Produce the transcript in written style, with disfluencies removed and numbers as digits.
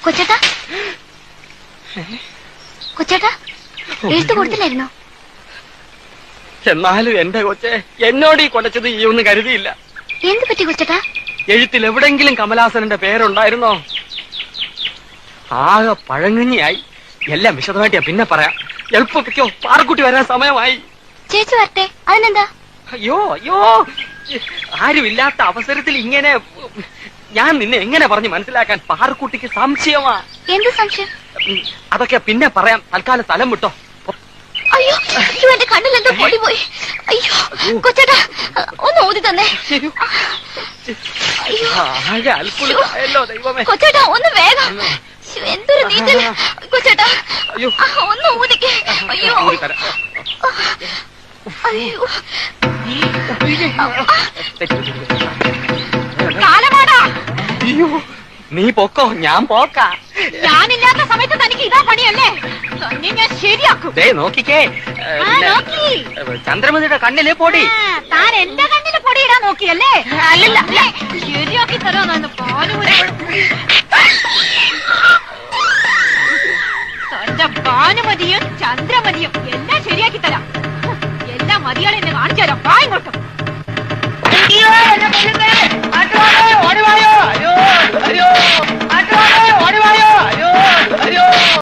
കൊച്ചേട്ടാ, കൊച്ചേട്ടാ എഴുത്ത് കൊടുത്തില്ലായിരുന്നോ? എന്നാലും എന്റെ കൊച്ചെ എന്നോട് ഈ കൊലച്ചത് ഈ ഒന്നും കരുതിയില്ല. എന്ത് പറ്റി കൊച്ചേട്ടാ? എഴുത്തിൽ എവിടെങ്കിലും കമലാസനന്റെ പേരുണ്ടായിരുന്നോ? ആകെ പഴങ്ങഞ്ഞിയായി. എല്ലാം വിശദമായിട്ടാ പിന്നെ പറയാം. എളുപ്പപ്പിക്കോ, പാറക്കുട്ടി വരാൻ സമയമായി. ചേച്ചി വരട്ടെ, അതിനെന്താ? അയ്യോ അയ്യോ, ആരുമില്ലാത്ത അവസരത്തിൽ ഇങ്ങനെ ഞാൻ നിന്നെ എങ്ങനെ പറഞ്ഞ് മനസ്സിലാക്കാൻ? പാറക്കുട്ടിക്ക് സംശയമാ. എന്ത് സംശയം? അതൊക്കെ പിന്നെ പറയാം. തൽക്കാലം സ്ഥലം വിട്ടോ. അയ്യോ അയ്യോ, എന്റെ കണ്ണിൽ എന്തോ പൊടി പോയി. അയ്യോ കൊച്ചേട്ടാ, ഒന്ന് ഊതി തന്നെ. ആകെ അത്ഭുതമായല്ലോ ദൈവമേ. കൊച്ചേട്ടാ ഒന്ന് വേഗം. എന്തൊരു നീന്തൽ കൊച്ചേട്ടാ. അയ്യോ ഒന്ന് ഊതിക്കേ. അയ്യോ അയ്യോ, കാലമാടാ. അയ്യോ നീ പൊക്കോ, ഞാൻ പോക്കാ. ഞാനില്ലാത്ത സമയത്ത് തനിക്ക് ഇതാ പണിയല്ലേ? തന്നെ ഞാൻ ശരിയാക്കും. നോക്കിക്കേ, ചന്ദ്രമതിയുടെ കണ്ണില് പൊടി. താൻ എന്റെ കണ്ണില് പൊടിയിടാൻ നോക്കിയല്ലേ? അല്ലല്ല, ശരിയാക്കി തരാന്ന് പാലുമുരി. തന്റെ ഭാനുമതിയും ചന്ദ്രമതിയും എല്ലാം ശരിയാക്കി തരാം. എല്ലാം മതിയാളെ എന്നെ കാണിച്ചു തരാം. വാ ഇങ്ങോട്ടും. ഓടിവായോ.